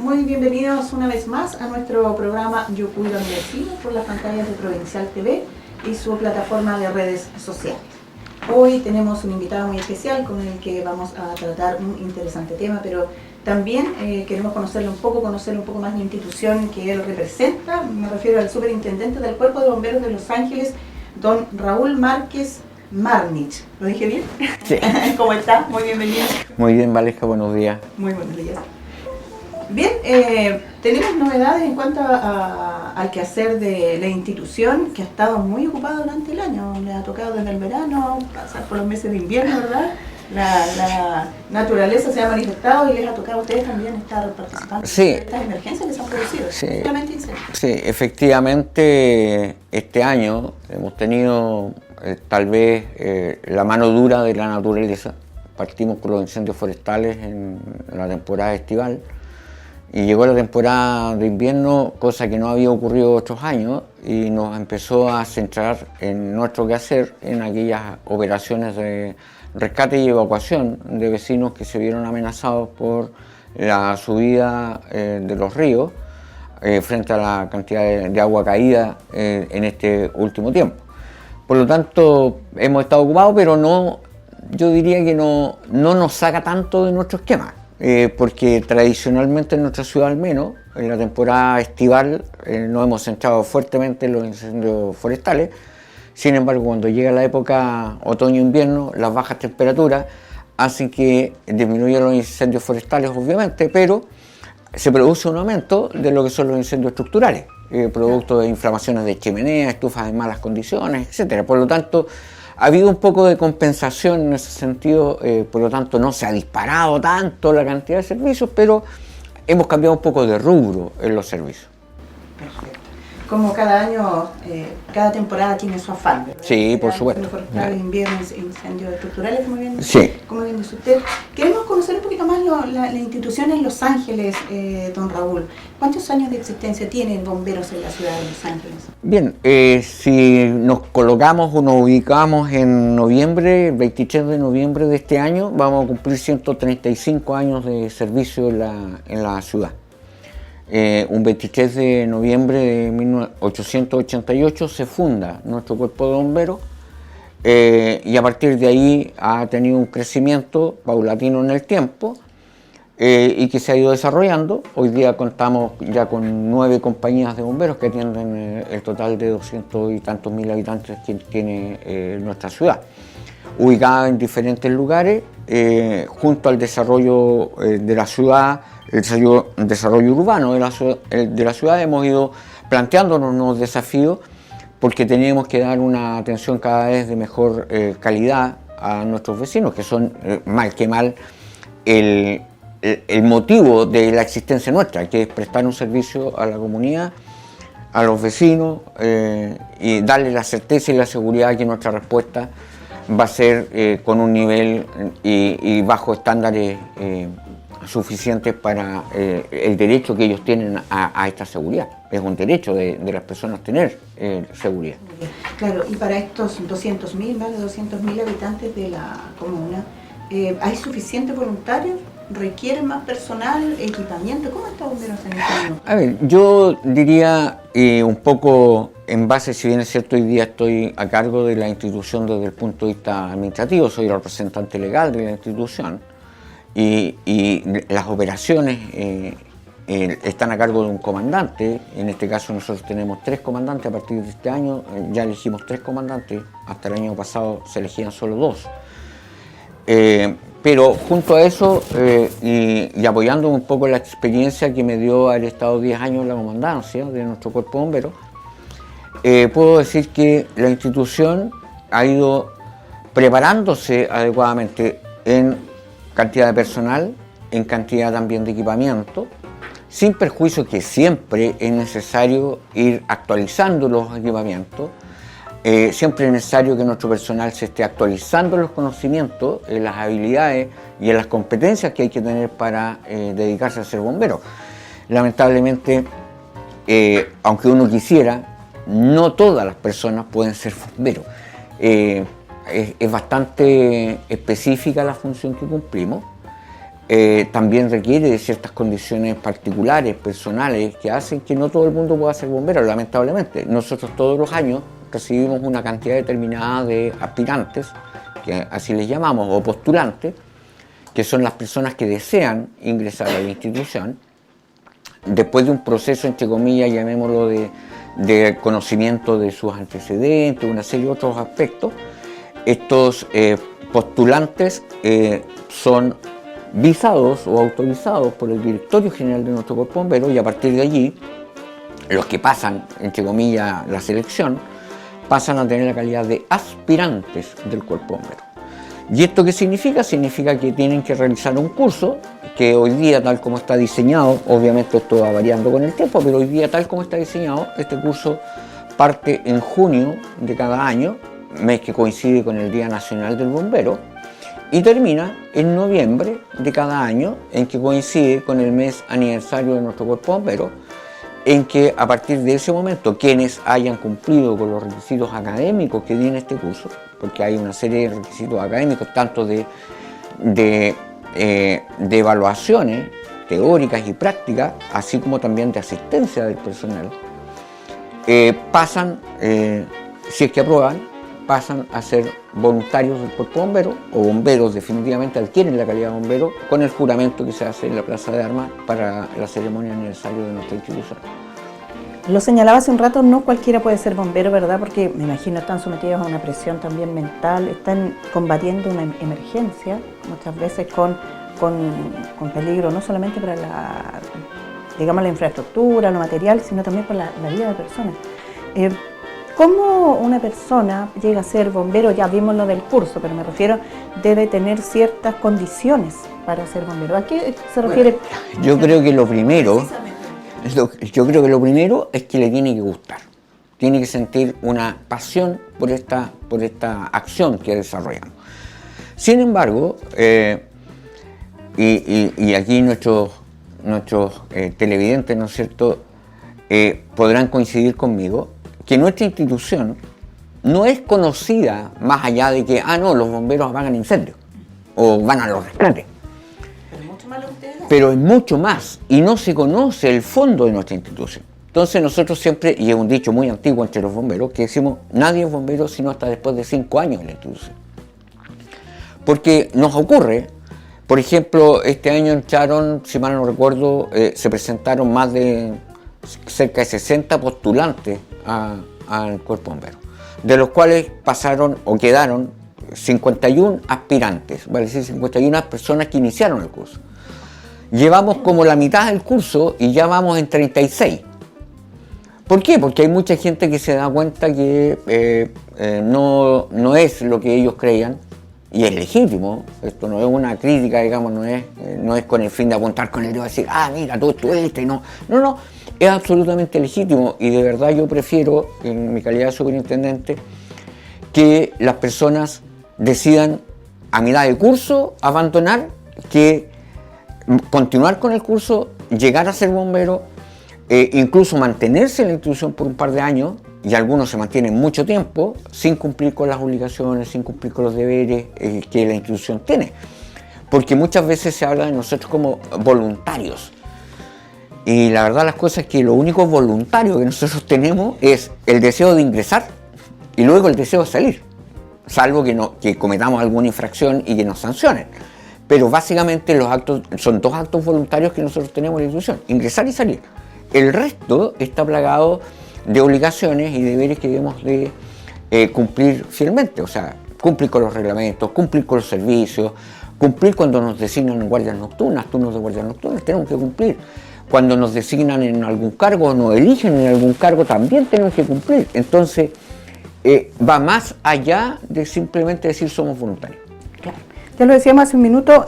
muy bienvenidos una vez más a nuestro programa Yo Cuido a mi vecino por las pantallas de Provincial TV y su plataforma de redes sociales. Hoy tenemos un invitado muy especial con el que vamos a tratar un interesante tema, pero también queremos conocer un poco más de la institución que él representa. Me refiero al superintendente del Cuerpo de Bomberos de Los Ángeles, don Raúl Márquez Marnich. ¿Lo dije bien? Sí. ¿Cómo está? Muy bienvenido. Muy bien, Valesca, buenos días. Muy buenos días. Bien, tenemos novedades en cuanto al quehacer de la institución, que ha estado muy ocupada durante el año. Le ha tocado desde el verano, pasar por los meses de invierno, ¿verdad? La naturaleza se ha manifestado y les ha tocado a ustedes también estar participando. Sí. Estas emergencias les han producido. Sí. Sí, Efectivamente, este año hemos tenido tal vez la mano dura de la naturaleza. Partimos con los incendios forestales en la temporada estival y llegó la temporada de invierno, cosa que no había ocurrido otros años, y nos empezó a centrar en nuestro quehacer en aquellas operaciones de rescate y evacuación de vecinos que se vieron amenazados por la subida de los ríos frente a la cantidad de agua caída en este último tiempo. Por lo tanto, hemos estado ocupados, pero no, yo diría que no nos saca tanto de nuestro esquema, porque tradicionalmente en nuestra ciudad al menos, en la temporada estival, nos hemos centrado fuertemente en los incendios forestales. Sin embargo, cuando llega la época otoño-invierno, las bajas temperaturas hacen que disminuyan los incendios forestales, obviamente, pero se produce un aumento de lo que son los incendios estructurales, producto de inflamaciones de chimeneas, estufas en malas condiciones, etc. Por lo tanto, ha habido un poco de compensación en ese sentido, por lo tanto no se ha disparado tanto la cantidad de servicios, pero hemos cambiado un poco de rubro en los servicios. Perfecto. Como cada año, cada temporada tiene su afán, ¿verdad? Sí, por supuesto. Incendios forestales, invierno, incendios estructurales, como bien dice usted. Queremos conocer un poquito más la institución en Los Ángeles, don Raúl. ¿Cuántos años de existencia tienen bomberos en la ciudad de Los Ángeles? Bien, si nos colocamos o nos ubicamos en noviembre, 23 de noviembre de este año, vamos a cumplir 135 años de servicio en la ciudad. Un 23 de noviembre de 1888 se funda nuestro cuerpo de bomberos y a partir de ahí ha tenido un crecimiento paulatino en el tiempo y que se ha ido desarrollando. Hoy día contamos ya con 9 compañías de bomberos que atienden el total de 200 y tantos mil habitantes que tiene nuestra ciudad, ubicada en diferentes lugares junto al desarrollo de la ciudad. El desarrollo urbano de la ciudad hemos ido planteándonos unos desafíos porque tenemos que dar una atención cada vez de mejor calidad a nuestros vecinos, que son mal que mal el motivo de la existencia nuestra, que es prestar un servicio a la comunidad, a los vecinos y darles la certeza y la seguridad que nuestra respuesta va a ser con un nivel y bajo estándares suficientes para el derecho que ellos tienen a esta seguridad. Es un derecho de las personas tener seguridad. Claro, y para estos 200.000, más de 200.000 habitantes de la comuna, ¿hay suficientes voluntarios? ¿Requieren más personal, equipamiento? ¿Cómo está Bomberos en este año? A ver, yo diría un poco en base, si bien es cierto, hoy día estoy a cargo de la institución desde el punto de vista administrativo, soy el representante legal de la institución, y las operaciones están a cargo de un comandante. En este caso nosotros tenemos 3 comandantes. A partir de este año ya elegimos 3 comandantes, hasta el año pasado se elegían solo 2. Pero junto a eso y apoyando un poco la experiencia que me dio haber estado 10 años en la comandancia de nuestro cuerpo de bomberos, puedo decir que la institución ha ido preparándose adecuadamente en cantidad de personal, en cantidad también de equipamiento, sin perjuicio que siempre es necesario ir actualizando los equipamientos, siempre es necesario que nuestro personal se esté actualizando los conocimientos, las habilidades y en las competencias que hay que tener para dedicarse a ser bombero. Lamentablemente, aunque uno quisiera, no todas las personas pueden ser bomberos. Es bastante específica la función que cumplimos también requiere de ciertas condiciones particulares, personales, que hacen que no todo el mundo pueda ser bombero, lamentablemente. Nosotros todos los años recibimos una cantidad determinada de aspirantes, que así les llamamos, o postulantes, que son las personas que desean ingresar a la institución, después de un proceso, entre comillas, llamémoslo de conocimiento de sus antecedentes, una serie de otros aspectos. Estos postulantes son visados o autorizados por el directorio general de nuestro cuerpo bombero, y a partir de allí, los que pasan, entre comillas, la selección, pasan a tener la calidad de aspirantes del cuerpo bombero. ¿Y esto qué significa? Significa que tienen que realizar un curso que hoy día, tal como está diseñado, obviamente esto va variando con el tiempo, pero hoy día, tal como está diseñado, este curso parte en junio de cada año, mes que coincide con el Día Nacional del Bombero, y termina en noviembre de cada año, en que coincide con el mes aniversario de nuestro cuerpo bombero, en que a partir de ese momento quienes hayan cumplido con los requisitos académicos que tiene este curso, porque hay una serie de requisitos académicos, tanto de evaluaciones teóricas y prácticas, así como también de asistencia del personal, pasan, si es que aprueban, pasan a ser voluntarios del cuerpo bombero, o bomberos, definitivamente adquieren la calidad de bombero con el juramento que se hace en la Plaza de Armas para la ceremonia de aniversario de nuestra institución. Lo señalaba hace un rato, no cualquiera puede ser bombero, ¿verdad? Porque me imagino están sometidos a una presión también mental, están combatiendo una emergencia, muchas veces con peligro, no solamente para la infraestructura, lo material, sino también para la vida de personas. ¿Cómo una persona llega a ser bombero? Ya vimos lo del curso, pero me refiero, debe tener ciertas condiciones para ser bombero. ¿A qué se refiere? Bueno, yo creo que lo primero es que le tiene que gustar. Tiene que sentir una pasión por esta acción que desarrollamos. Sin embargo, y aquí nuestros televidentes, ¿no es cierto?, podrán coincidir conmigo, que nuestra institución no es conocida más allá de que, los bomberos apagan incendios o van a los rescates. Pero es mucho más, y no se conoce el fondo de nuestra institución. Entonces nosotros siempre, y es un dicho muy antiguo entre los bomberos, que decimos, nadie es bombero sino hasta después de 5 años en la institución. Porque nos ocurre, por ejemplo, este año entraron, si mal no recuerdo, se presentaron más de cerca de 60 postulantes al cuerpo bombero, de los cuales pasaron o quedaron 51 aspirantes, vale decir 51 personas que iniciaron el curso. Llevamos como la mitad del curso y ya vamos en 36. ¿Por qué? Porque hay mucha gente que se da cuenta que no es lo que ellos creían, y es legítimo. Esto no es una crítica, digamos, no es con el fin de apuntar con el dedo y decir, mira, tú estuviste, no, es absolutamente legítimo, y de verdad yo prefiero, en mi calidad de superintendente, que las personas decidan a mitad de curso abandonar, que continuar con el curso, llegar a ser bombero, incluso mantenerse en la institución por un par de años, y algunos se mantienen mucho tiempo sin cumplir con las obligaciones, sin cumplir con los deberes que la institución tiene. Porque muchas veces se habla de nosotros como voluntarios. Y la verdad las cosas es que lo único voluntario que nosotros tenemos es el deseo de ingresar y luego el deseo de salir, salvo que cometamos alguna infracción y que nos sancionen. Pero básicamente son 2 actos voluntarios que nosotros tenemos en la institución, ingresar y salir. El resto está plagado de obligaciones y deberes que debemos de cumplir fielmente, o sea, cumplir con los reglamentos, cumplir con los servicios, cumplir cuando nos designan en guardias nocturnas, turnos de guardias nocturnas, tenemos que cumplir. Cuando nos designan en algún cargo o nos eligen en algún cargo, también tenemos que cumplir. Entonces, va más allá de simplemente decir somos voluntarios. Claro. Ya lo decíamos hace un minuto,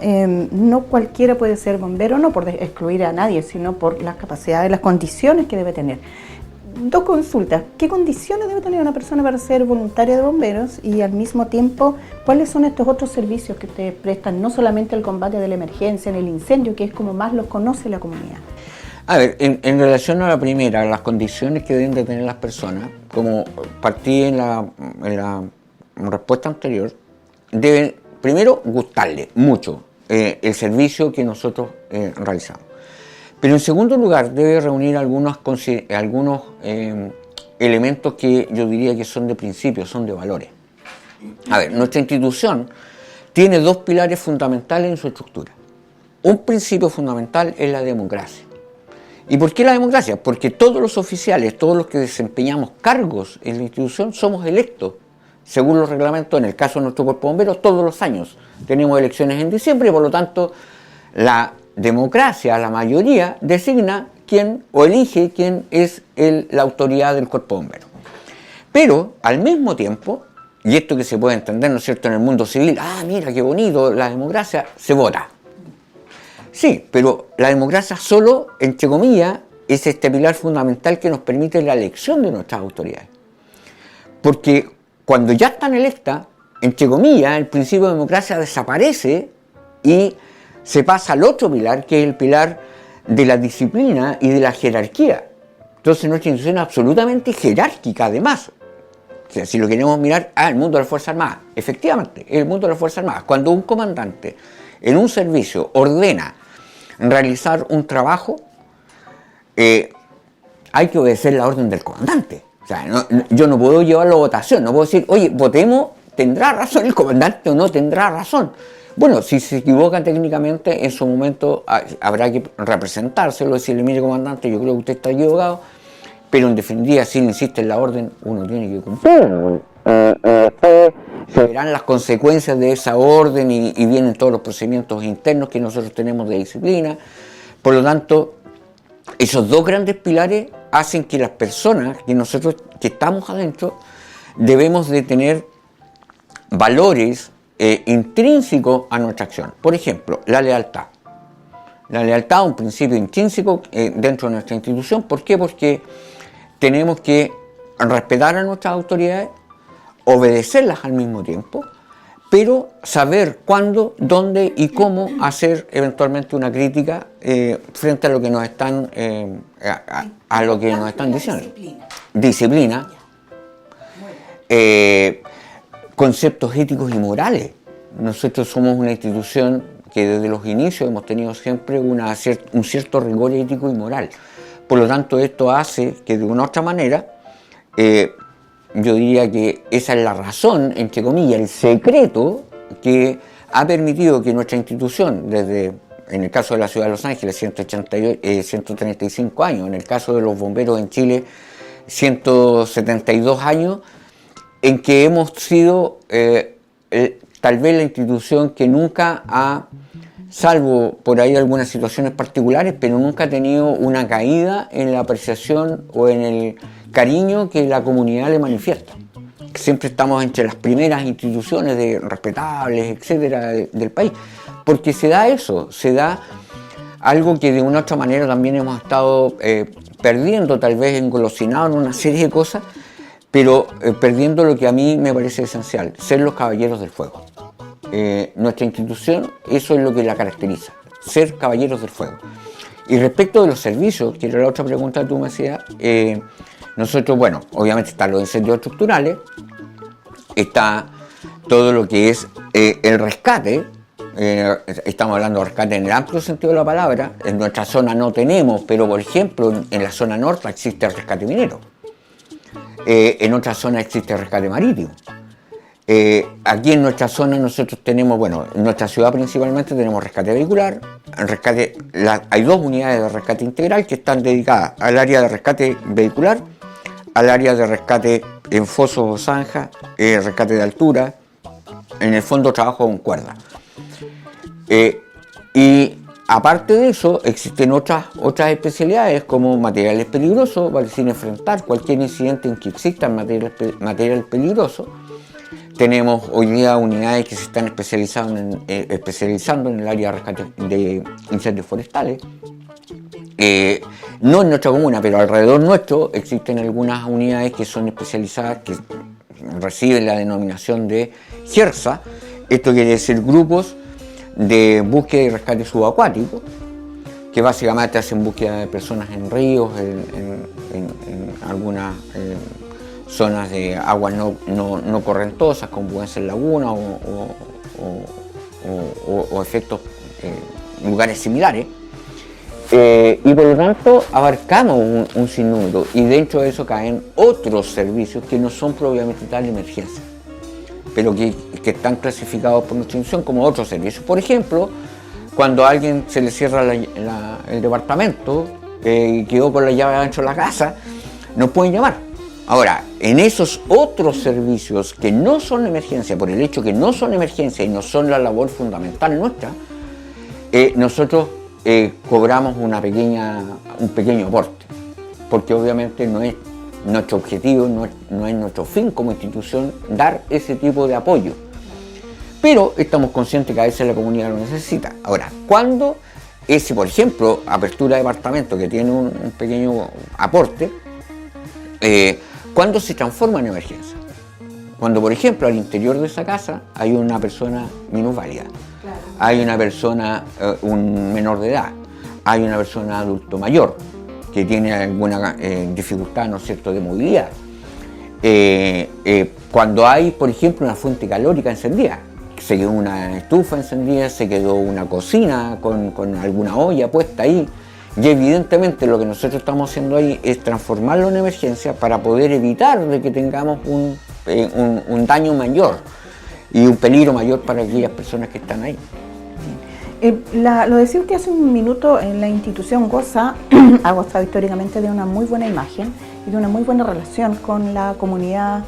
no cualquiera puede ser bombero, no por excluir a nadie, sino por las capacidades, las condiciones que debe tener. 2 consultas. ¿Qué condiciones debe tener una persona para ser voluntaria de bomberos? Y al mismo tiempo, ¿cuáles son estos otros servicios que ustedes prestan? No solamente el combate de la emergencia, en el incendio, que es como más los conoce la comunidad. A ver, en relación a la primera, las condiciones que deben de tener las personas, como partí en la respuesta anterior, deben primero gustarle mucho el servicio que nosotros realizamos. Pero en segundo lugar debe reunir algunos elementos que yo diría que son de principios, son de valores. A ver, nuestra institución tiene dos pilares fundamentales en su estructura. Un principio fundamental es la democracia. ¿Y por qué la democracia? Porque todos los oficiales, todos los que desempeñamos cargos en la institución somos electos, según los reglamentos, en el caso de nuestro cuerpo de bomberos, todos los años. Tenemos elecciones en diciembre y por lo tanto la democracia, la mayoría, designa quién o elige quién es la autoridad del cuerpo de bomberos. Pero al mismo tiempo, y esto que se puede entender, ¿no es cierto?, en el mundo civil, mira qué bonito, la democracia, se vota. Sí, pero la democracia solo, entre comillas, es este pilar fundamental que nos permite la elección de nuestras autoridades. Porque cuando ya están electas, entre comillas, el principio de democracia desaparece y se pasa al otro pilar, que es el pilar de la disciplina y de la jerarquía. Entonces nuestra institución es absolutamente jerárquica, además. O sea, si lo queremos mirar, el mundo de las Fuerzas Armadas. Efectivamente, el mundo de las Fuerzas Armadas. Cuando un comandante en un servicio ordena realizar un trabajo, hay que obedecer la orden del comandante. O sea, yo no puedo llevarlo a votación, no puedo decir, oye, votemos, ¿tendrá razón el comandante o no tendrá razón? Bueno, si se equivoca técnicamente, en su momento habrá que representárselo, decirle, mire comandante, yo creo que usted está equivocado, pero en definitiva, si él insiste en la orden, uno tiene que cumplir. Se verán las consecuencias de esa orden y vienen todos los procedimientos internos que nosotros tenemos de disciplina. Por lo tanto, esos dos grandes pilares hacen que las personas, que nosotros que estamos adentro, debemos de tener valores intrínsecos a nuestra acción. Por ejemplo, la lealtad. La lealtad es un principio intrínseco dentro de nuestra institución. ¿Por qué? Porque tenemos que respetar a nuestras autoridades, obedecerlas al mismo tiempo, pero saber cuándo, dónde y cómo hacer eventualmente una crítica frente a lo que nos están a lo que nos están diciendo. Disciplina. Conceptos éticos y morales. Nosotros somos una institución que desde los inicios hemos tenido siempre un cierto rigor ético y moral. Por lo tanto, esto hace que de una u otra manera, yo diría que esa es la razón, entre comillas, el secreto que ha permitido que nuestra institución, desde, en el caso de la ciudad de Los Ángeles, 135 años, en el caso de los bomberos en Chile, 172 años, en que hemos sido tal vez la institución que nunca ha, salvo por ahí algunas situaciones particulares, pero nunca ha tenido una caída en la apreciación o en el cariño que la comunidad le manifiesta. Siempre estamos entre las primeras instituciones respetables, etcétera, del país, porque se da eso, se da algo que de una u otra manera también hemos estado perdiendo, tal vez engolosinados en una serie de cosas, pero perdiendo lo que a mí me parece esencial, ser los caballeros del fuego. Nuestra institución, eso es lo que la caracteriza, ser caballeros del fuego. Y respecto de los servicios, que era la otra pregunta que tú me hacías, nosotros, bueno, obviamente están los incendios estructurales, está todo lo que es el rescate, estamos hablando de rescate en el amplio sentido de la palabra. En nuestra zona no tenemos, pero por ejemplo en la zona norte existe el rescate minero. En otra zona existe el rescate marítimo. Aquí en nuestra zona nosotros tenemos, bueno, en nuestra ciudad principalmente tenemos rescate vehicular, hay dos unidades de rescate integral que están dedicadas al área de rescate vehicular, al área de rescate en fosos o zanjas, rescate de altura, en el fondo trabajo con cuerda. Y aparte de eso, existen otras especialidades como materiales peligrosos, para decir enfrentar cualquier incidente en que existan material peligroso. Tenemos hoy día unidades que se están especializando en el área de rescate de incendios forestales. No en nuestra comuna, pero alrededor nuestro existen algunas unidades que son especializadas, que reciben la denominación de GERSA. Esto quiere decir grupos de búsqueda y rescate subacuático, que básicamente hacen búsqueda de personas en ríos, en algunas zonas de aguas no correntosas, como pueden ser lagunas o efectos lugares similares. Y por lo tanto abarcamos un sinnúmero, y dentro de eso caen otros servicios que no son propiamente tal emergencia, pero que están clasificados por nuestra institución como otros servicios. Por ejemplo, cuando a alguien se le cierra el departamento y quedó con la llave adentro de la casa, nos pueden llamar. Ahora, en esos otros servicios que no son emergencia, por el hecho que no son emergencia y no son la labor fundamental nuestra, nosotros cobramos un pequeño aporte, porque obviamente no es nuestro objetivo, no es nuestro fin como institución dar ese tipo de apoyo, pero estamos conscientes que a veces la comunidad lo necesita. Ahora, cuando ese, por ejemplo, apertura de departamento que tiene un pequeño aporte, ¿cuándo se transforma en emergencia? Cuando, por ejemplo, al interior de esa casa hay una persona minusválida, hay una persona, un menor de edad, hay una persona adulto mayor que tiene alguna dificultad, ¿no es cierto?, de movilidad. Cuando hay, por ejemplo, una fuente calórica encendida, se quedó una estufa encendida, se quedó una cocina con alguna olla puesta ahí, y evidentemente lo que nosotros estamos haciendo ahí es transformarlo en emergencia para poder evitar de que tengamos un daño mayor y un peligro mayor para aquellas personas que están ahí. Lo decía usted hace un minuto, en la institución ha gozado históricamente de una muy buena imagen y de una muy buena relación con la comunidad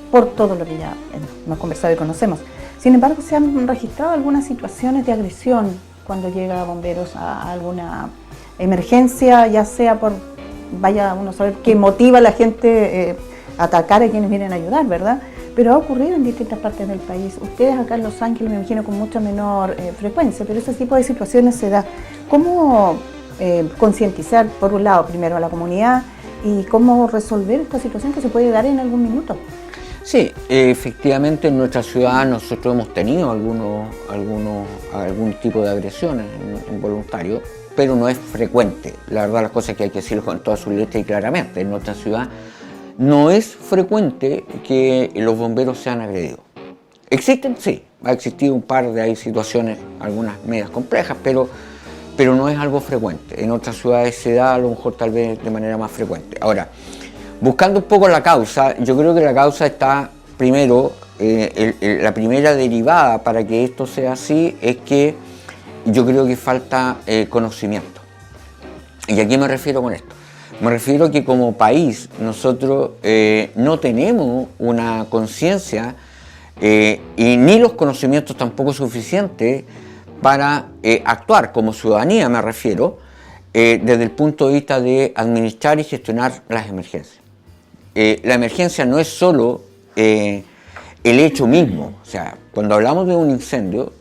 por todo lo que ya hemos conversado y conocemos. Sin embargo, se han registrado algunas situaciones de agresión cuando llega bomberos a alguna emergencia, ya sea por, vaya uno a saber qué motiva a la gente a atacar a quienes vienen a ayudar, ¿verdad? Pero ha ocurrido en distintas partes del país. Ustedes acá en Los Ángeles me imagino con mucha menor frecuencia, pero ese tipo de situaciones se da. ¿Cómo concientizar, por un lado, primero a la comunidad y cómo resolver esta situación que se puede dar en algún minuto? Sí, efectivamente en nuestra ciudad nosotros hemos tenido algún tipo de agresiones involuntarios, pero no es frecuente. La verdad, las cosas que hay que decirlo con toda su letra y claramente. En nuestra ciudad no es frecuente que los bomberos sean agredidos. ¿Existen? Sí, ha existido un par de situaciones, algunas medias complejas, pero no es algo frecuente. En otras ciudades se da a lo mejor tal vez de manera más frecuente. Ahora, buscando un poco la causa, yo creo que la causa está primero, la primera derivada para que esto sea así es que yo creo que falta conocimiento. ¿Y a qué me refiero con esto? Me refiero a que como país nosotros no tenemos una conciencia y ni los conocimientos tampoco suficientes para actuar como ciudadanía, me refiero, desde el punto de vista de administrar y gestionar las emergencias. La emergencia no es solo el hecho mismo, o sea, cuando hablamos de un incendio,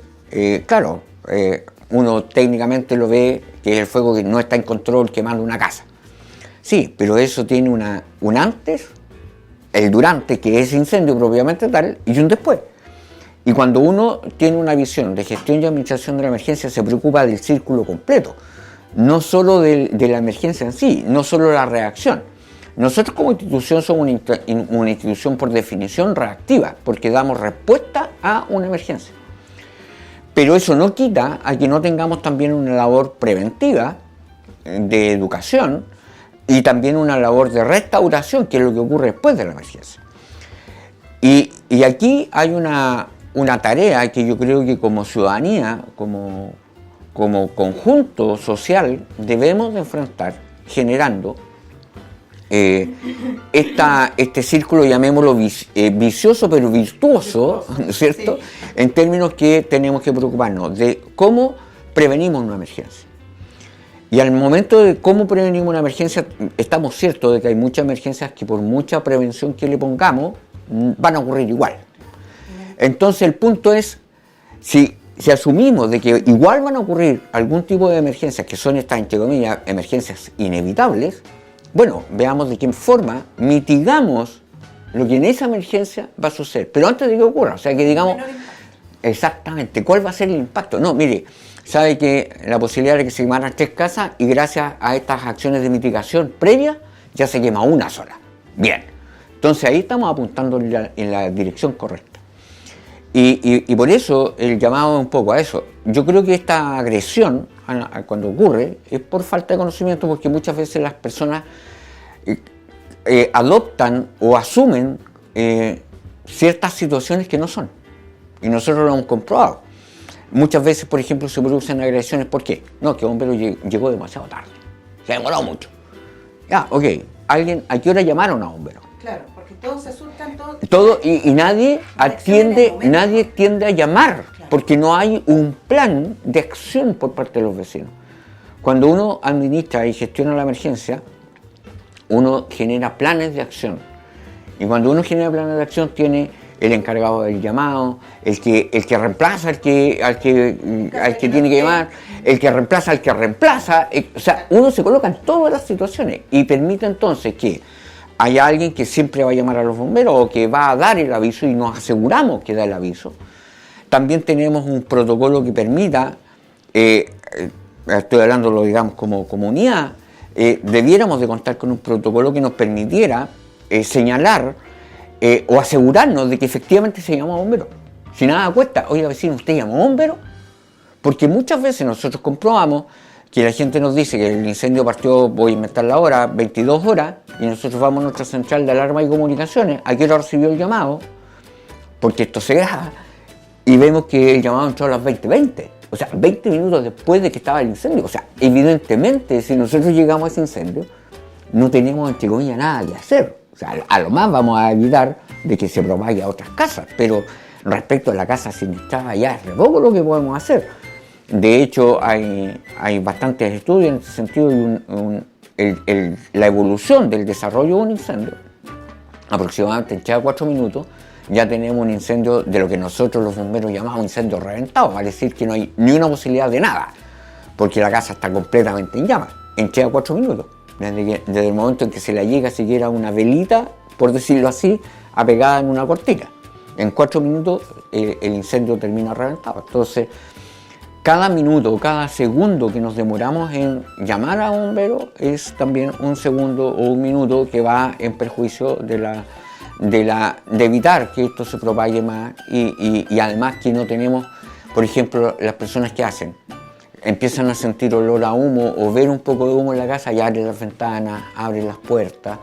claro, uno técnicamente lo ve que es el fuego que no está en control quemando una casa. Sí, pero eso tiene un antes, el durante, que es incendio propiamente tal, y un después. Y cuando uno tiene una visión de gestión y administración de la emergencia, se preocupa del círculo completo, no solo de la emergencia en sí, no solo la reacción. Nosotros como institución somos una institución por definición reactiva, porque damos respuesta a una emergencia. Pero eso no quita a que no tengamos también una labor preventiva de educación y también una labor de restauración, que es lo que ocurre después de la emergencia. Y aquí hay una tarea que yo creo que como ciudadanía, como conjunto social, debemos de enfrentar generando este círculo, llamémoslo vicioso pero virtuoso, ¿no es cierto? Sí. En términos que tenemos que preocuparnos de cómo prevenimos una emergencia. Y al momento de cómo prevenimos una emergencia, estamos ciertos de que hay muchas emergencias que por mucha prevención que le pongamos, van a ocurrir igual. Entonces el punto es, si asumimos de que igual van a ocurrir algún tipo de emergencias que son estas, entre comillas, emergencias inevitables, bueno, veamos de qué forma mitigamos lo que en esa emergencia va a suceder. Pero antes de que ocurra, o sea, que digamos exactamente cuál va a ser el impacto. No, mire, sabe que la posibilidad de que se quemaran 3 casas y gracias a estas acciones de mitigación previas ya se quema una sola. Bien, entonces ahí estamos apuntando en la dirección correcta. Y por eso el llamado es un poco a eso. yo creo que esta agresión, cuando ocurre, es por falta de conocimiento, porque muchas veces las personas adoptan o asumen ciertas situaciones que no son. Y nosotros lo hemos comprobado. Muchas veces, por ejemplo, se producen agresiones. ¿Por qué? No, que el bombero llegó demasiado tarde. Se demoró mucho. Ya, ok. ¿A qué hora llamaron a bomberos? Claro, porque todos se asustan, y nadie tiende a llamar, claro, porque no hay un plan de acción por parte de los vecinos. Cuando uno administra y gestiona la emergencia, uno genera planes de acción. Y cuando uno genera planes de acción, tiene el encargado del llamado, el que reemplaza al que tiene que llamar, el que reemplaza al que reemplaza. O sea, uno se coloca en todas las situaciones y permite entonces que haya alguien que siempre va a llamar a los bomberos o que va a dar el aviso, y nos aseguramos que da el aviso. También tenemos un protocolo que permita, estoy hablándolo, digamos, como comunidad, debiéramos de contar con un protocolo que nos permitiera señalar o asegurarnos de que efectivamente se llama bombero. Si nada cuesta, oiga vecino, ¿usted llama bombero? Porque muchas veces nosotros comprobamos que la gente nos dice que el incendio partió, voy a inventar la hora, 22 horas, y nosotros vamos a nuestra central de alarma y comunicaciones, ¿a qué hora recibió el llamado? Porque esto se graba, y vemos que el llamado entró a las 20:20. O sea, 20 minutos después de que estaba el incendio. O sea, evidentemente, si nosotros llegamos a ese incendio, no tenemos, entre comillas, nada que hacer. O sea, a lo más vamos a evitar de que se propague a otras casas, pero respecto a la casa sinistrada ya es re poco lo que podemos hacer. De hecho, hay bastantes estudios en ese sentido, y la evolución del desarrollo de un incendio, aproximadamente en cada 4 minutos, ya tenemos un incendio de lo que nosotros los bomberos llamamos incendio reventado, es decir, que no hay ni una posibilidad de nada, porque la casa está completamente en llamas, en cada 4 minutos. Desde el momento en que se le llega siquiera una velita, por decirlo así, apegada en una cortina. En 4 minutos el incendio termina reventado. Entonces, cada minuto, cada segundo que nos demoramos en llamar a bomberos es también un segundo o un minuto que va en perjuicio de evitar que esto se propague más, y además que no tenemos, por ejemplo, las personas que empiezan a sentir olor a humo o ver un poco de humo en la casa, y abren las ventanas, abren las puertas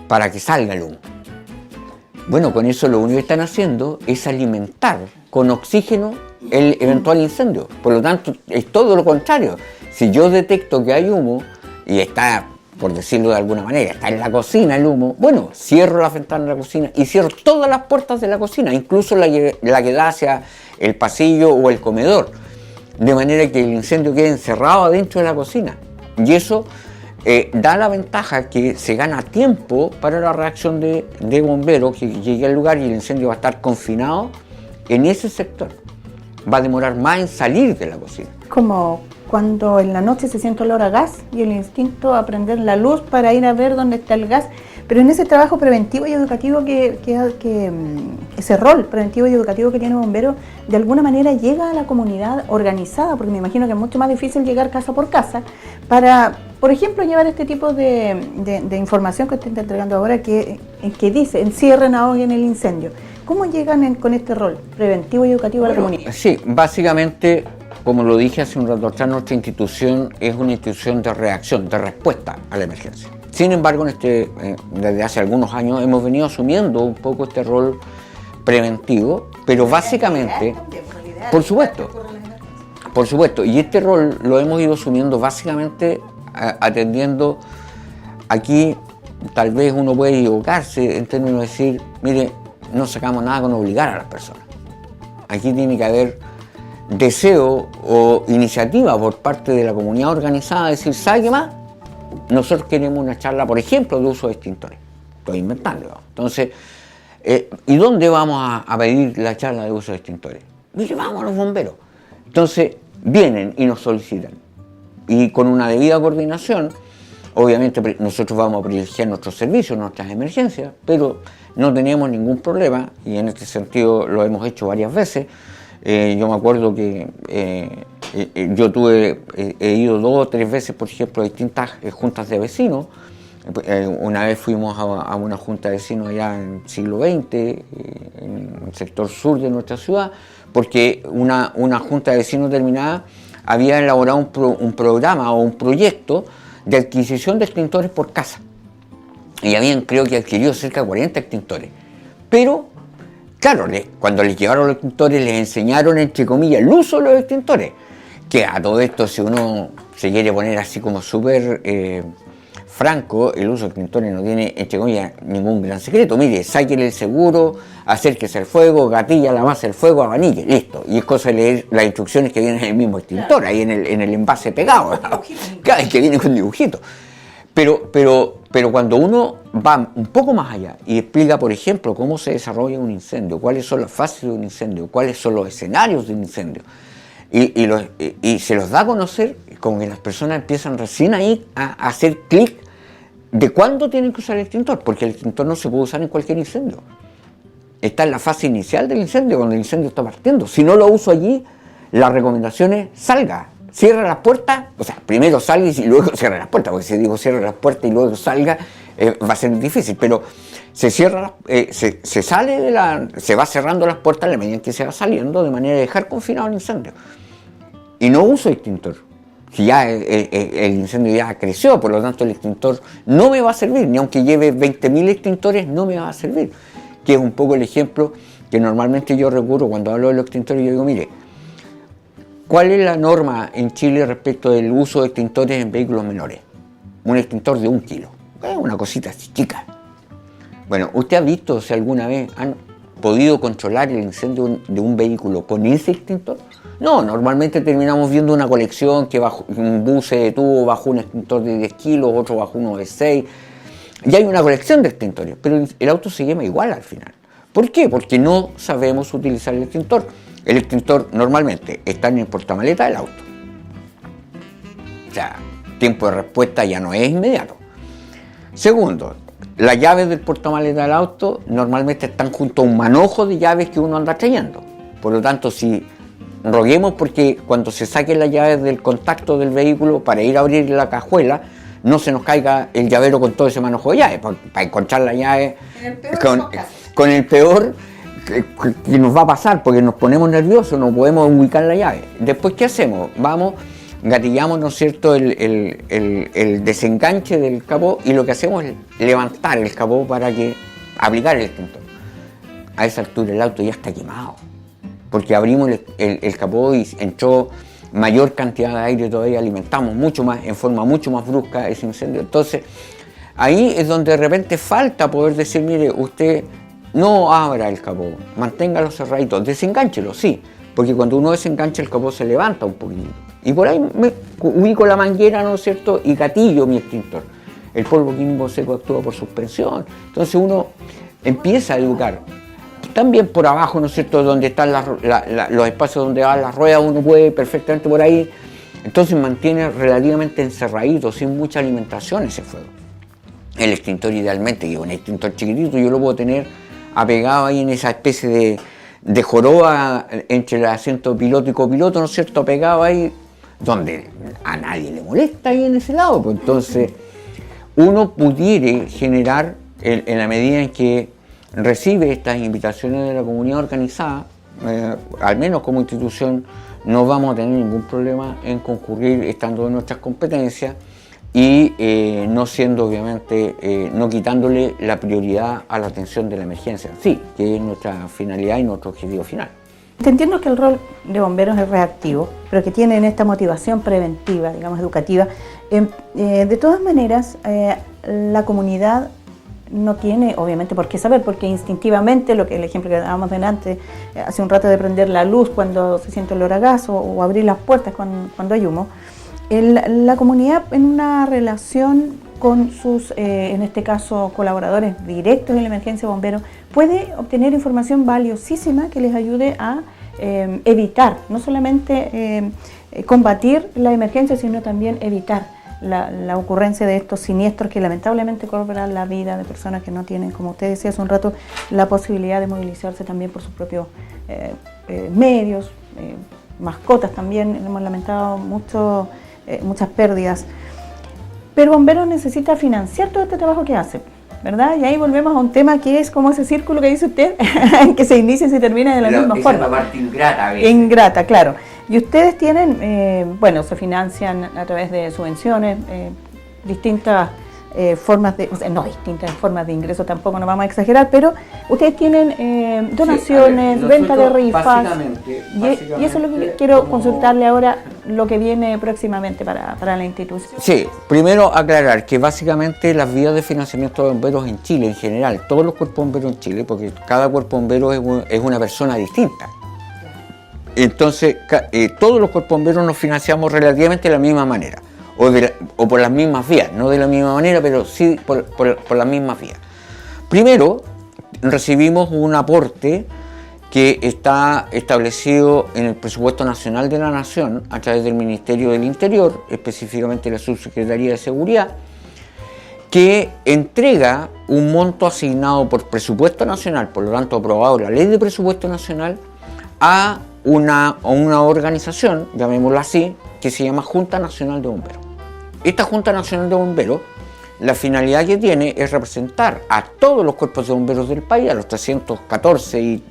para que salga el humo. Bueno, con eso lo único que están haciendo es alimentar con oxígeno el eventual incendio. Por lo tanto, es todo lo contrario. Si yo detecto que hay humo y está, por decirlo de alguna manera, está en la cocina el humo, bueno, cierro las ventanas de la cocina y cierro todas las puertas de la cocina, incluso la que da hacia el pasillo o el comedor, de manera que el incendio quede encerrado adentro de la cocina. Y eso da la ventaja que se gana tiempo para la reacción de bomberos que llegue al lugar, y el incendio va a estar confinado en ese sector. Va a demorar más en salir de la cocina. Como cuando en la noche se siente olor a gas y el instinto a prender la luz para ir a ver dónde está el gas. Pero en ese trabajo preventivo y educativo ese rol preventivo y educativo que tiene bombero, de alguna manera llega a la comunidad organizada, porque me imagino que es mucho más difícil llegar casa por casa para, por ejemplo, llevar este tipo de información que usted está entregando ahora, que dice, encierren, ahoguen el incendio. ¿Cómo llegan con este rol preventivo y educativo a la comunidad? Sí, básicamente, como lo dije hace un rato atrás, nuestra institución es una institución de reacción, de respuesta a la emergencia. Sin embargo, desde hace algunos años hemos venido asumiendo un poco este rol preventivo, pero básicamente, por supuesto, y este rol lo hemos ido asumiendo básicamente atendiendo. Aquí tal vez uno puede equivocarse en términos de decir, mire, no sacamos nada con obligar a las personas. Aquí tiene que haber deseo o iniciativa por parte de la comunidad organizada de decir, ¿sabe qué más? Nosotros queremos una charla, por ejemplo, de uso de extintores. Estoy inventando. Entonces, ¿y dónde vamos a pedir la charla de uso de extintores? Mire, vamos a los bomberos. Entonces, vienen y nos solicitan. Y con una debida coordinación, obviamente nosotros vamos a privilegiar nuestros servicios, nuestras emergencias, pero no teníamos ningún problema, y en este sentido lo hemos hecho varias veces. Yo me acuerdo que yo he ido 2 o 3 veces, por ejemplo, a distintas juntas de vecinos, Una vez fuimos a una junta de vecinos allá en el siglo XX, en el sector sur de nuestra ciudad, porque una junta de vecinos determinada había elaborado un programa o un proyecto de adquisición de extintores por casa. Y habían, creo que, adquirido cerca de 40 extintores. Pero, claro, cuando les llevaron los extintores, les enseñaron, entre comillas, el uso de los extintores. Que a todo esto, si uno se quiere poner así como súper franco, el uso de extintores no tiene, entre comillas, ningún gran secreto. Mire, sáquele el seguro, acérquese al fuego, gatilla la base del fuego, abanique, listo. Y es cosa de leer las instrucciones que vienen en el mismo extintor, claro, ahí en el envase pegado. Claro, que viene con dibujito. Pero cuando uno va un poco más allá y explica, por ejemplo, cómo se desarrolla un incendio, cuáles son las fases de un incendio, cuáles son los escenarios de un incendio, y se los da a conocer, como que las personas empiezan recién ahí a hacer clic de cuándo tienen que usar el extintor, porque el extintor no se puede usar en cualquier incendio. Está en la fase inicial del incendio, cuando el incendio está partiendo. Si no lo uso allí, la recomendación es salga, cierra las puertas, o sea, primero salga y luego cierra las puertas, porque si digo cierra las puertas y luego salga, va a ser difícil, pero se cierra, se va cerrando las puertas a la medida que se va saliendo, de manera de dejar confinado el incendio. Y no uso extintor. Si ya el incendio ya creció, por lo tanto el extintor no me va a servir, ni aunque lleve 20.000 extintores, no me va a servir. Que es un poco el ejemplo que normalmente yo recurro cuando hablo de los extintores. Yo digo, mire, ¿cuál es la norma en Chile respecto del uso de extintores en vehículos menores? Un extintor de 1 kilo, una cosita así chica. Bueno, ¿usted ha visto si alguna vez han podido controlar el incendio de un vehículo con ese extintor? No, normalmente terminamos viendo una colección que un bus se detuvo bajo un extintor de 10 kilos, otro bajo uno de 6. Y hay una colección de extintores, pero el auto se quema igual al final. ¿Por qué? Porque no sabemos utilizar el extintor. El extintor normalmente está en el portamaleta del auto. O sea, tiempo de respuesta ya no es inmediato. Segundo, las llaves del portamaleta del auto normalmente están junto a un manojo de llaves que uno anda trayendo. Por lo tanto, si roguemos porque cuando se saquen las llaves del contacto del vehículo para ir a abrir la cajuela, no se nos caiga el llavero con todo ese manojo de llaves, para encontrar la llave con el peor que nos va a pasar, porque nos ponemos nerviosos, no podemos ubicar la llave. Después, ¿qué hacemos? Vamos, gatillamos, ¿no es cierto?, el desenganche del capó, y lo que hacemos es levantar el capó para aplicar el extintor. A esa altura el auto ya está quemado, porque abrimos el capó y entró mayor cantidad de aire todavía, alimentamos mucho más, en forma mucho más brusca ese incendio. Entonces, ahí es donde de repente falta poder decir, mire, usted no abra el capó, manténgalo cerradito, desengánchelo, sí, porque cuando uno desengancha el capó se levanta un poquito. Y por ahí me ubico la manguera, ¿no es cierto?, y gatillo mi extintor. El polvo químico seco actúa por suspensión. Entonces uno empieza a educar. También por abajo, ¿no es cierto?, donde están los espacios donde van las ruedas, uno puede perfectamente por ahí. Entonces mantiene relativamente encerradito, sin mucha alimentación ese fuego. El extintor idealmente, que es un extintor chiquitito, yo lo puedo tener apegado ahí en esa especie de joroba entre el asiento piloto y copiloto, ¿no es cierto?, apegado ahí, donde a nadie le molesta ahí en ese lado. Pues entonces uno pudiera generar, en la medida en que recibe estas invitaciones de la comunidad organizada, al menos como institución, no vamos a tener ningún problema en concurrir estando en nuestras competencias y no siendo, obviamente, no quitándole la prioridad a la atención de la emergencia, sí, que es nuestra finalidad y nuestro objetivo final. Entiendo que el rol de bomberos es reactivo, pero que tienen esta motivación preventiva, digamos, educativa. De todas maneras, la comunidad no tiene, obviamente, por qué saber, porque instintivamente, el ejemplo que dábamos delante, hace un rato de prender la luz cuando se siente olor a gas o abrir las puertas cuando hay humo, la comunidad en una relación con sus, en este caso, colaboradores directos en la emergencia de bomberos, puede obtener información valiosísima que les ayude a evitar, no solamente combatir la emergencia, sino también evitar la ocurrencia de estos siniestros que lamentablemente cobran la vida de personas que no tienen, como usted decía hace un rato, la posibilidad de movilizarse también por sus propios medios, mascotas también. Hemos lamentado muchas pérdidas. pero Bomberos necesita financiar todo este trabajo que hace, ¿verdad? Y ahí volvemos a un tema que es como ese círculo que dice usted, que se inicia y se termina de la misma forma. Esa es la parte ingrata a veces. Ingrata, claro. Y ustedes tienen, bueno, se financian a través de subvenciones, distintas formas de, o sea, no distintas formas de ingreso tampoco, no vamos a exagerar, pero ustedes tienen donaciones, sí, venta de rifas, básicamente, y eso es lo que quiero consultarle ahora, lo que viene próximamente para la institución. Sí, primero aclarar que básicamente las vías de financiamiento de bomberos en Chile, en general, todos los cuerpos bomberos en Chile, porque cada cuerpo bombero es una persona distinta. Entonces, todos los cuerpos bomberos nos financiamos relativamente de la misma manera. O por las mismas vías, no de la misma manera, pero sí por las mismas vías. Primero, recibimos un aporte que está establecido en el Presupuesto Nacional de la Nación a través del Ministerio del Interior, específicamente la Subsecretaría de Seguridad, que entrega un monto asignado por Presupuesto Nacional, por lo tanto aprobado la Ley de Presupuesto Nacional, a una organización, llamémosla así, que se llama Junta Nacional de Bomberos. Esta Junta Nacional de Bomberos, la finalidad que tiene es representar a todos los cuerpos de bomberos del país, a los 314 y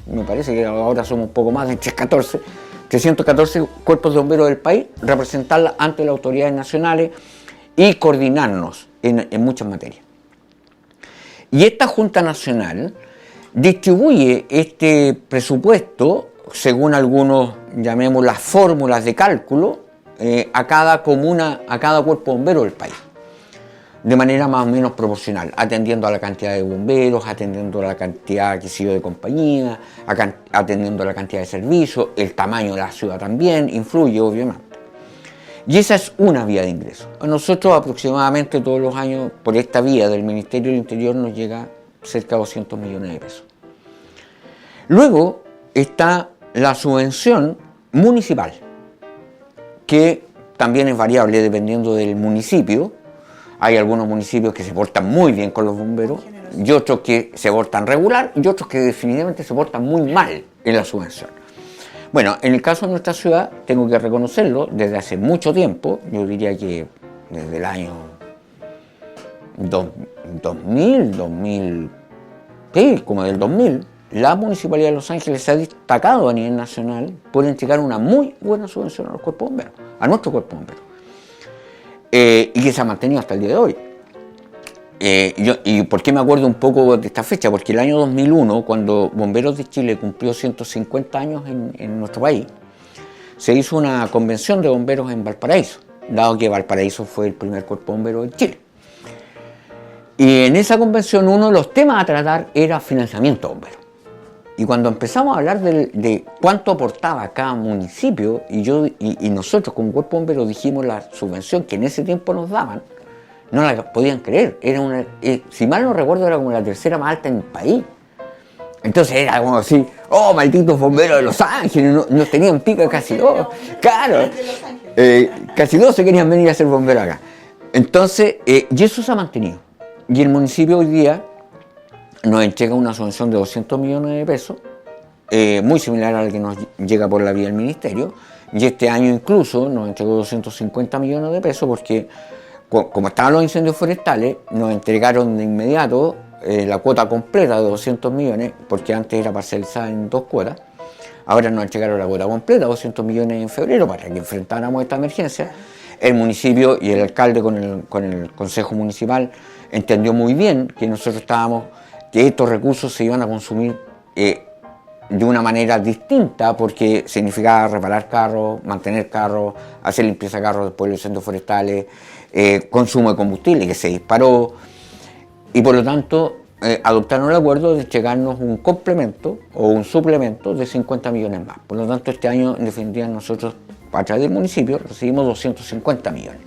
me parece que ahora somos un poco más de 314 cuerpos de bomberos del país, representarla ante las autoridades nacionales y coordinarnos en muchas materias. Y esta Junta Nacional distribuye este presupuesto, según algunos, llamemos las fórmulas de cálculo, a cada comuna, a cada cuerpo bombero del país, de manera más o menos proporcional, atendiendo a la cantidad de bomberos, atendiendo a la cantidad de compañía, atendiendo a la cantidad de servicios, el tamaño de la ciudad también influye, obviamente. Y esa es una vía de ingreso. A nosotros aproximadamente todos los años, por esta vía del Ministerio del Interior, nos llega cerca de 200 millones de pesos. Luego está la subvención municipal, que también es variable dependiendo del municipio. Hay algunos municipios que se portan muy bien con los bomberos y otros que se portan regular y otros que definitivamente se portan muy mal en la subvención. Bueno, en el caso de nuestra ciudad, tengo que reconocerlo, desde hace mucho tiempo, yo diría que desde el año 2000, sí, como del 2000, la Municipalidad de Los Ángeles se ha destacado a nivel nacional por entregar una muy buena subvención a los cuerpos bomberos, a nuestro cuerpo bombero, y que se ha mantenido hasta el día de hoy. ¿Y por qué me acuerdo un poco de esta fecha? Porque el año 2001, cuando Bomberos de Chile cumplió 150 años en nuestro país, se hizo una convención de bomberos en Valparaíso, dado que Valparaíso fue el primer cuerpo bombero de Chile. Y en esa convención uno de los temas a tratar era financiamiento bombero. Y cuando empezamos a hablar de cuánto aportaba cada municipio, y nosotros como cuerpo bombero dijimos la subvención que en ese tiempo nos daban, no la podían creer. Era si mal no recuerdo, era como la tercera más alta en el país. Entonces era como así, oh, malditos bomberos de Los Ángeles, nos tenían pica casi todos. Claro, casi todos se querían venir a ser bomberos acá. Entonces, y eso se ha mantenido. Y el municipio hoy día nos entrega una subvención de 200 millones de pesos, muy similar a la que nos llega por la vía del ministerio, y este año incluso nos entregó 250 millones de pesos porque, como estaban los incendios forestales, nos entregaron de inmediato la cuota completa de 200 millones, porque antes era parcelizada en 2 cuotas. Ahora nos entregaron la cuota completa, 200 millones en febrero, para que enfrentáramos esta emergencia. El municipio y el alcalde con el consejo municipal entendió muy bien que nosotros que estos recursos se iban a consumir de una manera distinta, porque significaba reparar carros, mantener carros, hacer limpieza de carros después de los incendios forestales, consumo de combustible que se disparó, y por lo tanto adoptaron el acuerdo de entregarnos un complemento o un suplemento de 50 millones más. Por lo tanto, este año, en definitiva, nosotros, a través del municipio, recibimos 250 millones.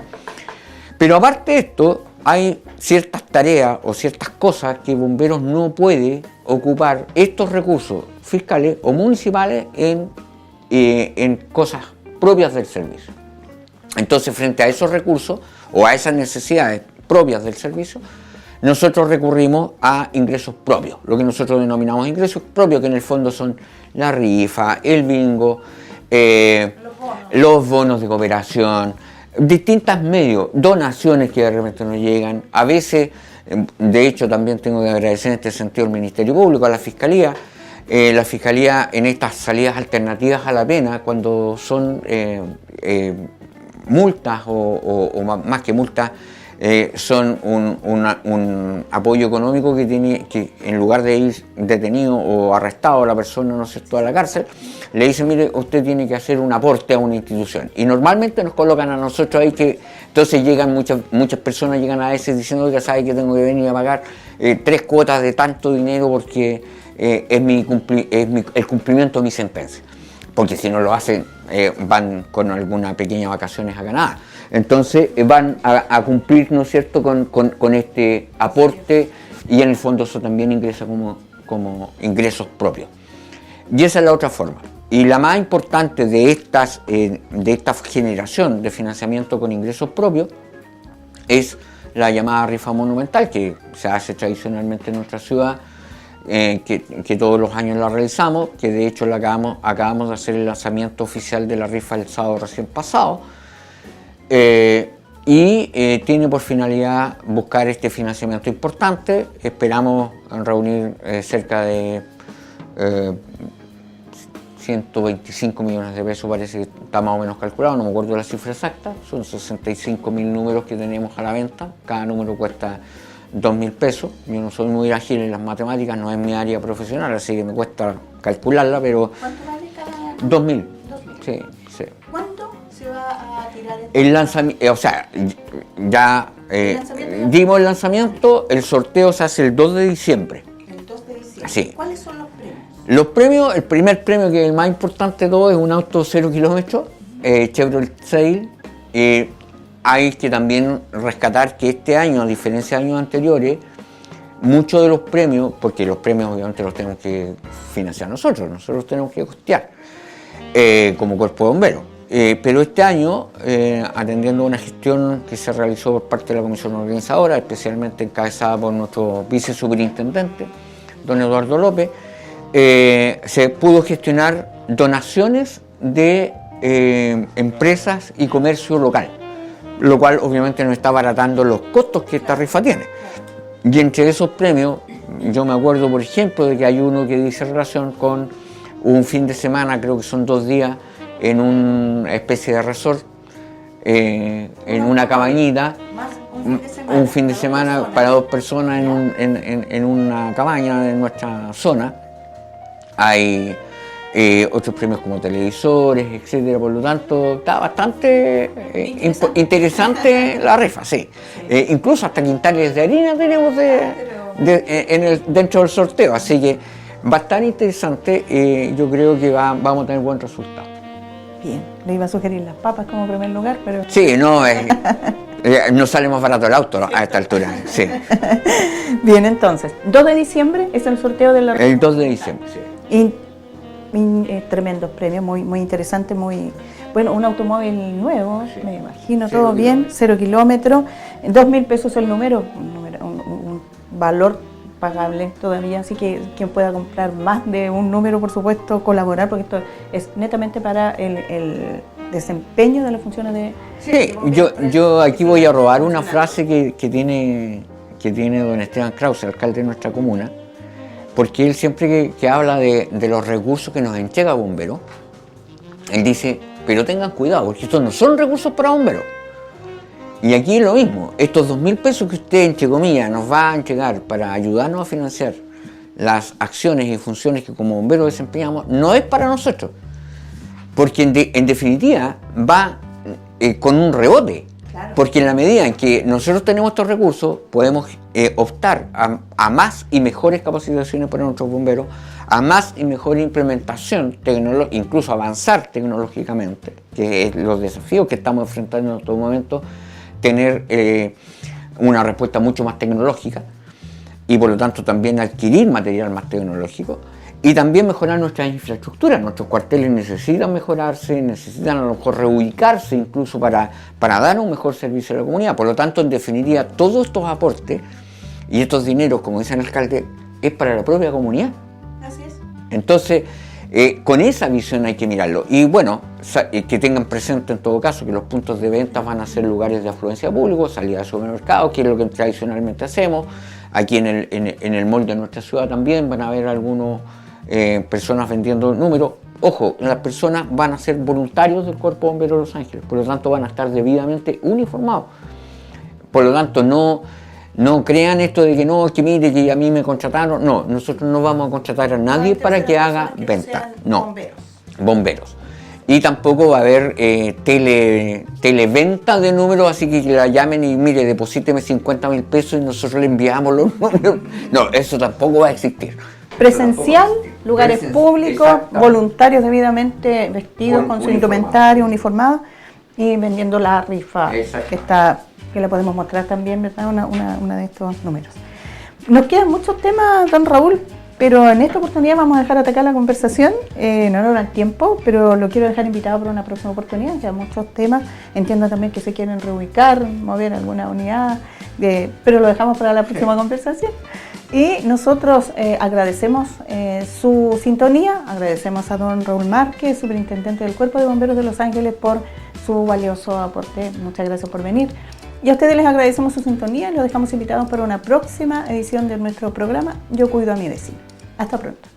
Pero aparte de esto, hay ciertas tareas o ciertas cosas que Bomberos no puede ocupar estos recursos fiscales o municipales en cosas propias del servicio. Entonces, frente a esos recursos o a esas necesidades propias del servicio, nosotros recurrimos a ingresos propios, lo que nosotros denominamos ingresos propios, que en el fondo son la rifa, el bingo, los bonos de cooperación, distintos medios, donaciones que de repente nos llegan, a veces, de hecho también tengo que agradecer en este sentido al Ministerio Público, a la Fiscalía en estas salidas alternativas a la pena, cuando son multas o más que multas, son un apoyo económico que tiene, que en lugar de ir detenido o arrestado a la persona, no sé, toda la cárcel, le dicen, mire, usted tiene que hacer un aporte a una institución. Y normalmente nos colocan a nosotros ahí, que entonces llegan muchas personas llegan a veces diciendo, que sabe que tengo que venir a pagar 3 cuotas de tanto dinero porque es el cumplimiento de mi sentencia. Porque si no lo hacen, van con algunas pequeñas vacaciones a Canadá. Entonces van a cumplir, ¿no es cierto?, con este aporte, y en el fondo eso también ingresa como ingresos propios. Y esa es la otra forma. Y la más importante de esta generación de financiamiento con ingresos propios es la llamada rifa monumental, que se hace tradicionalmente en nuestra ciudad, que todos los años la realizamos, que de hecho acabamos de hacer el lanzamiento oficial de la rifa el sábado recién pasado, y tiene por finalidad buscar este financiamiento importante. Esperamos reunir cerca de 125 millones de pesos, parece que está más o menos calculado, no me acuerdo la cifra exacta, son 65.000 números que tenemos a la venta, cada número cuesta 2.000 pesos, yo no soy muy ágil en las matemáticas, no es mi área profesional, así que me cuesta calcularla, pero... ¿Cuánto vale cada? 2.000. 2.000. Sí. ¿Cuándo se va a tirar el lanzamiento? O sea, ya dimos el lanzamiento, el sorteo se hace el 2 de diciembre. El 2 de diciembre. Sí. ¿Cuáles son los premios? Los premios, el primer premio, que es el más importante de todo, es un auto 0 kilómetros, Chevrolet Sail. Hay que también rescatar que este año, a diferencia de años anteriores, muchos de los premios, porque los premios obviamente los tenemos que financiar nosotros tenemos que costear como cuerpo de bomberos. Pero este año, atendiendo a una gestión que se realizó por parte de la comisión organizadora, especialmente encabezada por nuestro vicesuperintendente, don Eduardo López, se pudo gestionar donaciones de empresas y comercio local, lo cual obviamente nos está abaratando los costos que esta rifa tiene. Y entre esos premios, yo me acuerdo, por ejemplo, de que hay uno que dice relación con un fin de semana, creo que son 2 días, en una especie de resort, en una cabañita, un fin de semana para 2 personas en una cabaña en nuestra zona. Hay otros premios como televisores, etcétera. Por lo tanto, está bastante interesante la rifa, sí. Incluso hasta quintales de harina tenemos dentro del sorteo, así que va a estar interesante. Yo creo que vamos a tener buen resultado. Bien, le iba a sugerir las papas como primer lugar, pero... Sí, no sale más barato el auto, ¿no?, a esta altura, sí. Bien, entonces, 2 de diciembre es el sorteo de la... El 2 de diciembre, sí. Tremendos premios, muy interesante, muy bueno, un automóvil nuevo, sí. Me imagino, todo bien, 0 kilómetros, 2.000 pesos el número, un valor pagable todavía, así que quien pueda comprar más de un número, por supuesto, colaborar, porque esto es netamente para el desempeño de las funciones de... Sí, yo aquí voy a robar una frase que tiene don Esteban Krause, alcalde de nuestra comuna, porque él siempre que habla de los recursos que nos entrega Bomberos, él dice, pero tengan cuidado, porque estos no son recursos para bomberos. Y aquí es lo mismo, estos 2.000 pesos que usted, entre comillas, nos va a entregar para ayudarnos a financiar las acciones y funciones que como bomberos desempeñamos, no es para nosotros, porque en definitiva va con un rebote. Porque en la medida en que nosotros tenemos estos recursos, podemos optar a más y mejores capacitaciones para nuestros bomberos, a más y mejor implementación, incluso avanzar tecnológicamente, que es los desafíos que estamos enfrentando en estos momentos, tener una respuesta mucho más tecnológica y por lo tanto también adquirir material más tecnológico. Y también mejorar nuestras infraestructuras. Nuestros cuarteles necesitan mejorarse, necesitan a lo mejor reubicarse incluso para dar un mejor servicio a la comunidad. Por lo tanto, en definitiva, todos estos aportes y estos dineros, como dice el alcalde, es para la propia comunidad. Así es. Entonces, Con esa visión hay que mirarlo. Y bueno, que tengan presente en todo caso que los puntos de venta van a ser lugares de afluencia público, salida de supermercados, que es lo que tradicionalmente hacemos. Aquí en el mall de nuestra ciudad también van a haber algunas personas vendiendo números. Ojo, las personas van a ser voluntarios del Cuerpo Bombero de Los Ángeles, por lo tanto van a estar debidamente uniformados. Por lo tanto, no crean esto de que no, que mire, que a mí me contrataron. No, nosotros no vamos a contratar a nadie para que haga venta. No, bomberos. Y tampoco va a haber televenta de números, así que la llamen y mire, deposíteme 50.000 pesos y nosotros le enviamos los números. No, eso tampoco va a existir. Presencial, lugares públicos, voluntarios debidamente vestidos con su indumentario, uniformados y vendiendo la rifa que la podemos mostrar también, ¿verdad? Una de estos números. Nos quedan muchos temas, don Raúl, pero en esta oportunidad vamos a dejar atacar la conversación, no nos da el tiempo, pero lo quiero dejar invitado para una próxima oportunidad, que hay muchos temas, entiendo también que se quieren reubicar, mover alguna unidad, pero lo dejamos para la próxima conversación. Y nosotros agradecemos su sintonía, agradecemos a don Raúl Márquez, superintendente del Cuerpo de Bomberos de Los Ángeles, por su valioso aporte. Muchas gracias por venir. Y a ustedes les agradecemos su sintonía y los dejamos invitados para una próxima edición de nuestro programa Yo Cuido a mi Vecino. Hasta pronto.